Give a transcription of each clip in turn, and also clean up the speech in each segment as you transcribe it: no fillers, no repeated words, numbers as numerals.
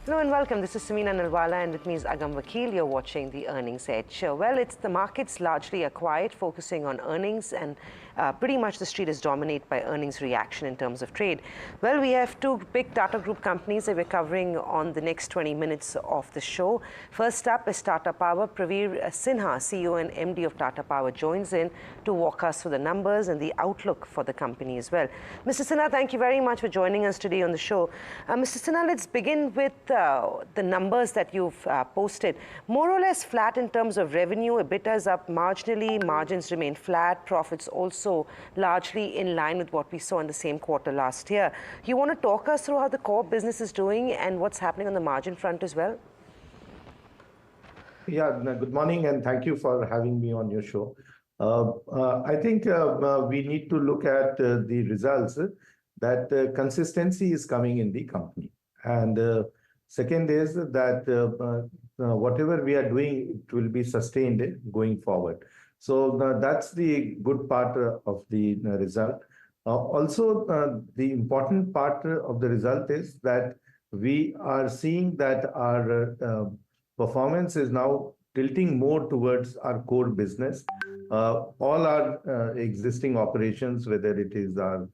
Hello and welcome. This is Samina Nalwala and with me is Agam Vakil. You're watching the Earnings Edge. Well, it's the markets largely are quiet, focusing on earnings, and pretty much the street is dominated by earnings reaction in terms of trade. Well, we have two big Tata Group companies that we're covering on the next 20 minutes of the show. First up is Tata Power. Praveer Sinha, CEO and MD of Tata Power, joins in to walk us through the numbers and the outlook for the company as well. Mr. Sinha, thank you very much for joining us today on the show. Mr. Sinha, let's begin with the numbers that you've posted. More or less flat in terms of revenue. EBITDA is up marginally, margins remain flat, profits also largely in line with what we saw in the same quarter last year. You want to talk us through how the core business is doing and what's happening on the margin front as well? Yeah, good morning and thank you for having me on your show. I think we need to look at the results that consistency is coming in the company. And second is that whatever we are doing, it will be sustained going forward. So that's the good part of the result. Also, the important part of the result is that we are seeing that our performance is now tilting more towards our core business. All our existing operations, whether it is our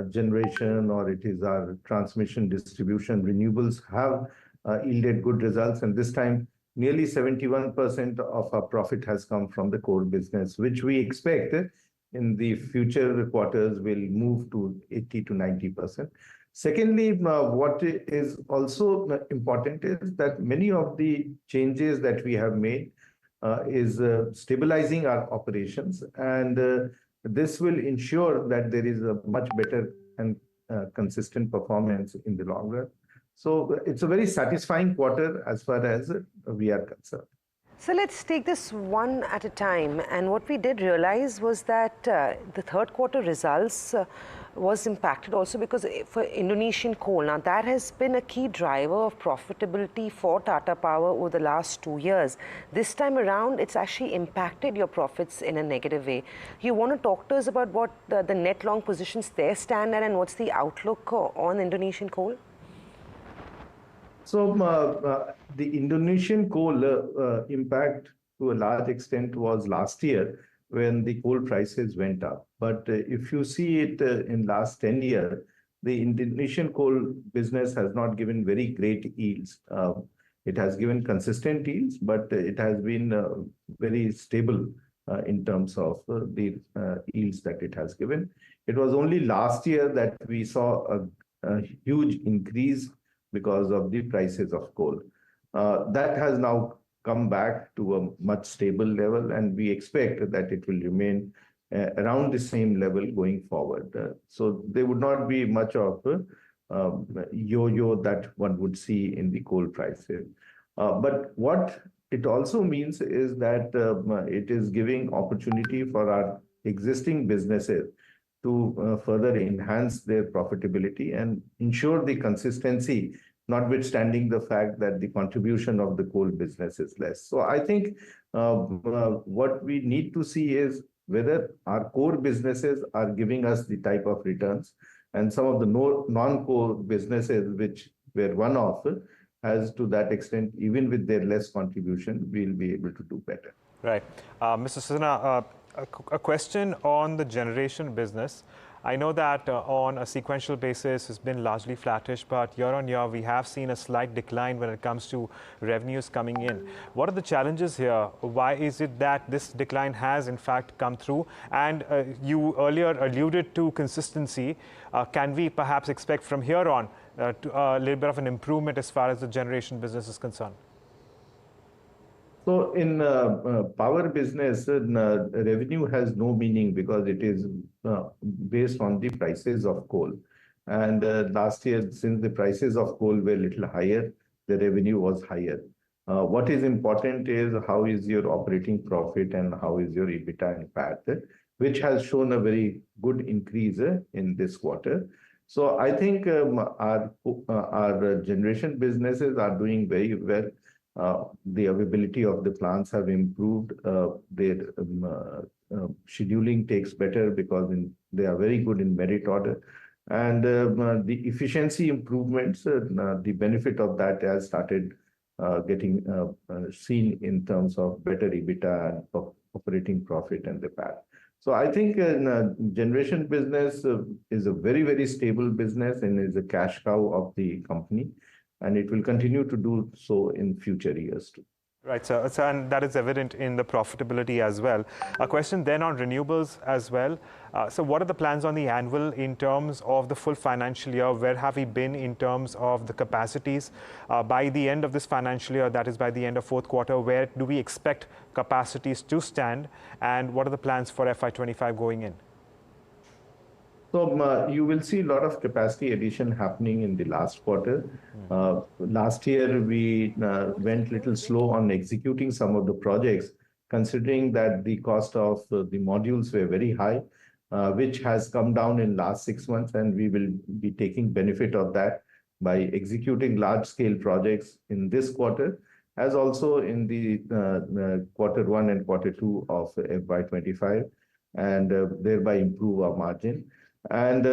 generation or it is our transmission, distribution, renewables, have yielded good results. And this time, nearly 71% of our profit has come from the core business, which we expect in the future quarters will move to 80 to 90%. Secondly, what is also important is that many of the changes that we have made is stabilizing our operations, and this will ensure that there is a much better and consistent performance in the long run. So it's a very satisfying quarter as far as we are concerned. So let's take this one at a time. And what we did realize was that the third quarter results was impacted also because for Indonesian coal. Now that has been a key driver of profitability for Tata Power over the last 2 years. This time around, it's actually impacted your profits in a negative way. You want to talk to us about what the net long positions there stand at and what's the outlook on Indonesian coal? So the Indonesian coal impact to a large extent was last year when the coal prices went up. But if you see it in last 10 years, the Indonesian coal business has not given very great yields. It has given consistent yields, but it has been very stable in terms of the yields that it has given. It was only last year that we saw a huge increase because of the prices of coal. That has now come back to a much stable level, and we expect that it will remain around the same level going forward. So there would not be much of a yo-yo that one would see in the coal prices. But what it also means is that it is giving opportunity for our existing businesses to further enhance their profitability and ensure the consistency, notwithstanding the fact that the contribution of the coal business is less. So I think what we need to see is whether our core businesses are giving us the type of returns, and some of the non-core businesses which were one-off, as to that extent, even with their less contribution, we'll be able to do better. Right. Mr. Sinha, a question on the generation business. I know that on a sequential basis it's been largely flattish, but year on year we have seen a slight decline when it comes to revenues coming in. What are the challenges here? Why is it that this decline has in fact come through? And you earlier alluded to consistency. Can we perhaps expect from here on a little bit of an improvement as far as the generation business is concerned? So in power business, revenue has no meaning because it is based on the prices of coal. And last year, since the prices of coal were a little higher, the revenue was higher. What is important is how is your operating profit and how is your EBITDA and PAT, which has shown a very good increase in this quarter. So I think our generation businesses are doing very well. The availability of the plants have improved. Their scheduling takes better because they are very good in merit order. And the efficiency improvements, the benefit of that has started getting seen in terms of better EBITDA and operating profit and the PAT. So I think generation business is a very, very stable business and is a cash cow of the company, and it will continue to do so in future years too. Right, so and that is evident in the profitability as well. A question then on renewables as well. So what are the plans on the annual in terms of the full financial year? Where have we been in terms of the capacities? By the end of this financial year, that is by the end of fourth quarter, where do we expect capacities to stand? And what are the plans for FY25 going in? So you will see a lot of capacity addition happening in the last quarter. Last year, we went a little slow on executing some of the projects, considering that the cost of the modules were very high, which has come down in last 6 months, and we will be taking benefit of that by executing large-scale projects in this quarter, as also in the quarter 1 and quarter 2 of FY25, and thereby improve our margin. And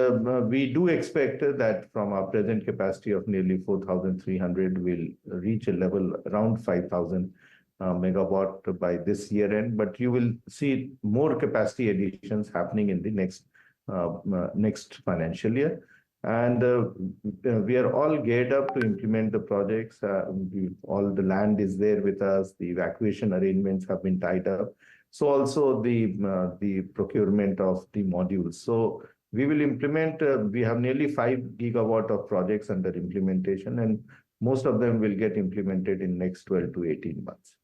we do expect that from our present capacity of nearly 4,300, we'll reach a level around 5,000 megawatt by this year end. But you will see more capacity additions happening in the next financial year. And we are all geared up to implement the projects. All the land is there with us. The evacuation arrangements have been tied up. So also the procurement of the modules. So we will implement, we have nearly 5 gigawatt of projects under implementation, and most of them will get implemented in next 12 to 18 months.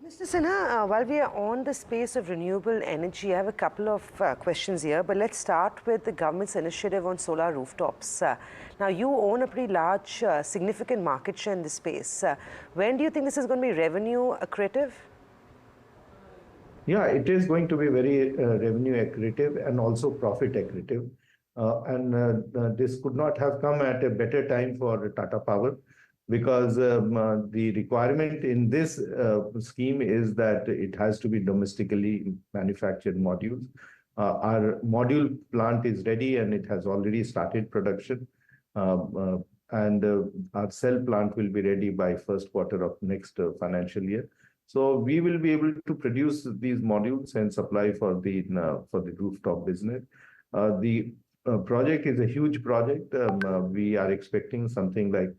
Mr. Sinha, while we are on the space of renewable energy, I have a couple of questions here, but let's start with the government's initiative on solar rooftops. Now, you own a pretty large, significant market share in this space. When do you think this is going to be revenue accretive? Yeah, it is going to be very revenue accretive and also profit accretive. This could not have come at a better time for Tata Power, because the requirement in this scheme is that it has to be domestically manufactured modules. Our module plant is ready and it has already started production. Our cell plant will be ready by first quarter of next financial year. So we will be able to produce these modules and supply for the rooftop business. The project is a huge project. We are expecting something like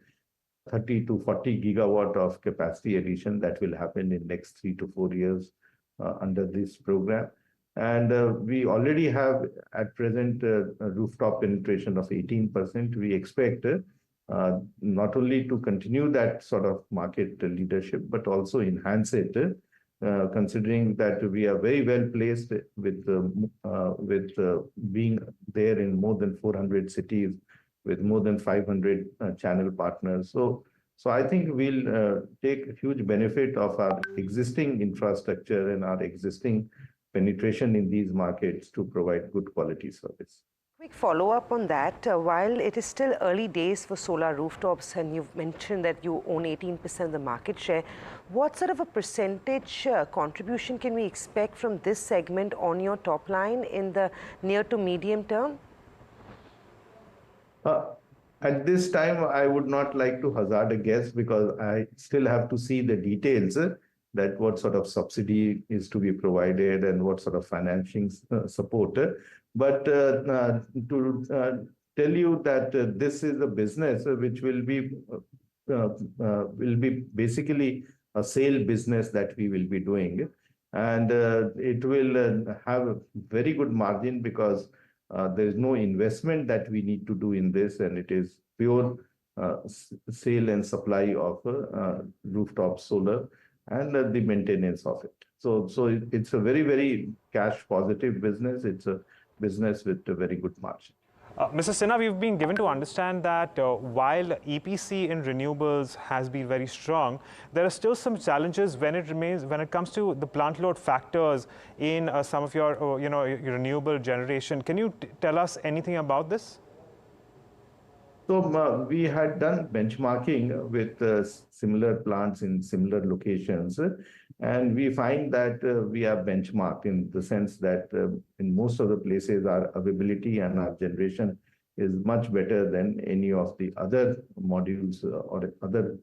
30 to 40 gigawatt of capacity addition that will happen in next 3 to 4 years under this program. And we already have at present a rooftop penetration of 18%. We expect not only to continue that sort of market leadership, but also enhance it, considering that we are very well placed with being there in more than 400 cities with more than 500 channel partners. So I think we'll take huge benefit of our existing infrastructure and our existing penetration in these markets to provide good quality service. Quick follow-up on that. While it is still early days for solar rooftops, and you've mentioned that you own 18% of the market share, what sort of a percentage contribution can we expect from this segment on your top line in the near to medium term? At this time, I would not like to hazard a guess, because I still have to see the details that what sort of subsidy is to be provided and what sort of financing support. But to tell you that this is a business which will be basically a sale business that we will be doing. And it will have a very good margin, because there is no investment that we need to do in this, and it is pure sale and supply of rooftop solar and the maintenance of it. So it's a very, very cash positive business. It's a business with a very good margin. Mr. Sinha, we've been given to understand that while EPC in renewables has been very strong, there are still some challenges when it comes to the plant load factors in some of your, your renewable generation. Can you tell us anything about this? So we had done benchmarking with similar plants in similar locations, and we find that we are benchmarked in the sense that in most of the places our availability and our generation is much better than any of the other modules or other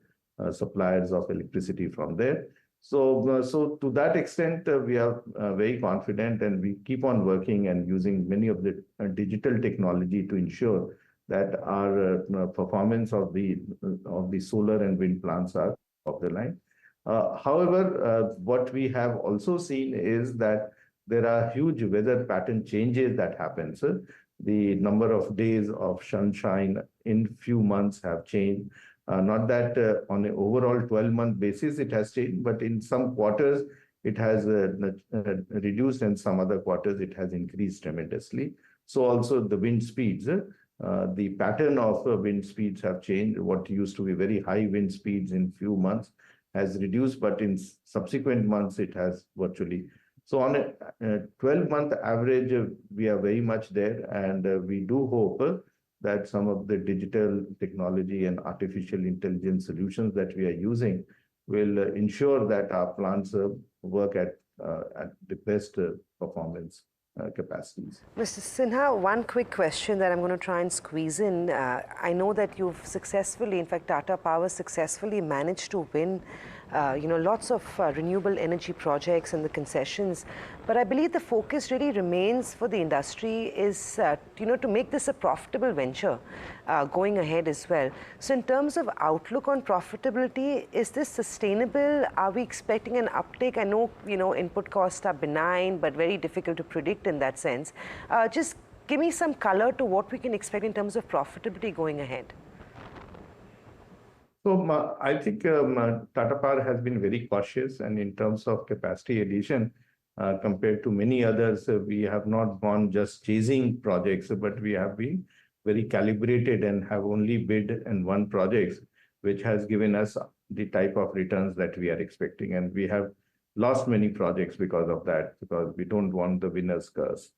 suppliers of electricity from there. So to that extent, we are very confident, and we keep on working and using many of the digital technology to ensure that our performance of the solar and wind plants are of the line. However, what we have also seen is that there are huge weather pattern changes that happen. So the number of days of sunshine in few months have changed. Not that on an overall 12-month basis it has changed, but in some quarters it has reduced, and some other quarters it has increased tremendously. So also the wind speeds, the pattern of wind speeds have changed. What used to be very high wind speeds in few months has reduced, but in subsequent months it has virtually. So on a 12-month average, we are very much there, and we do hope that some of the digital technology and artificial intelligence solutions that we are using will ensure that our plants work at the best performance capacities. Mr. Sinha, one quick question that I'm going to try and squeeze in. I know that you've successfully, in fact, Tata Power successfully managed to win lots of renewable energy projects and the concessions. But I believe the focus really remains for the industry is, to make this a profitable venture going ahead as well. So in terms of outlook on profitability, is this sustainable? Are we expecting an uptake? I know, input costs are benign, but very difficult to predict in that sense. Just give me some color to what we can expect in terms of profitability going ahead. So I think Tata Power has been very cautious, and in terms of capacity addition, compared to many others, we have not gone just chasing projects, but we have been very calibrated and have only bid and won projects, which has given us the type of returns that we are expecting. And we have lost many projects because of that, because we don't want the winner's curse.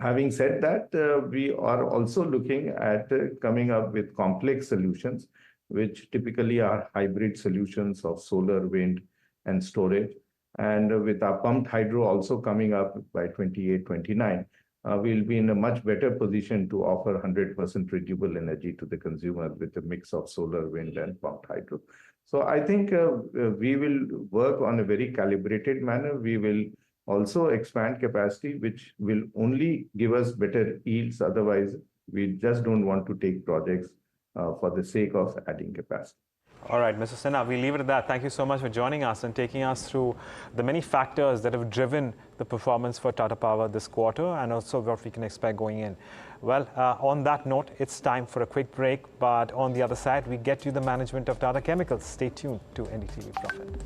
Having said that, we are also looking at coming up with complex solutions, which typically are hybrid solutions of solar, wind, and storage. And with our pumped hydro also coming up by 28, 29, we'll be in a much better position to offer 100% renewable energy to the consumer with a mix of solar, wind, and pumped hydro. So I think we will work on a very calibrated manner. We will also expand capacity, which will only give us better yields. Otherwise, we just don't want to take projects for the sake of adding capacity. All right, Mr. Sinha, we'll leave it at that. Thank you so much for joining us and taking us through the many factors that have driven the performance for Tata Power this quarter, and also what we can expect going in. Well, on that note, it's time for a quick break, but on the other side, we get you the management of Tata Chemicals. Stay tuned to NDTV Profit.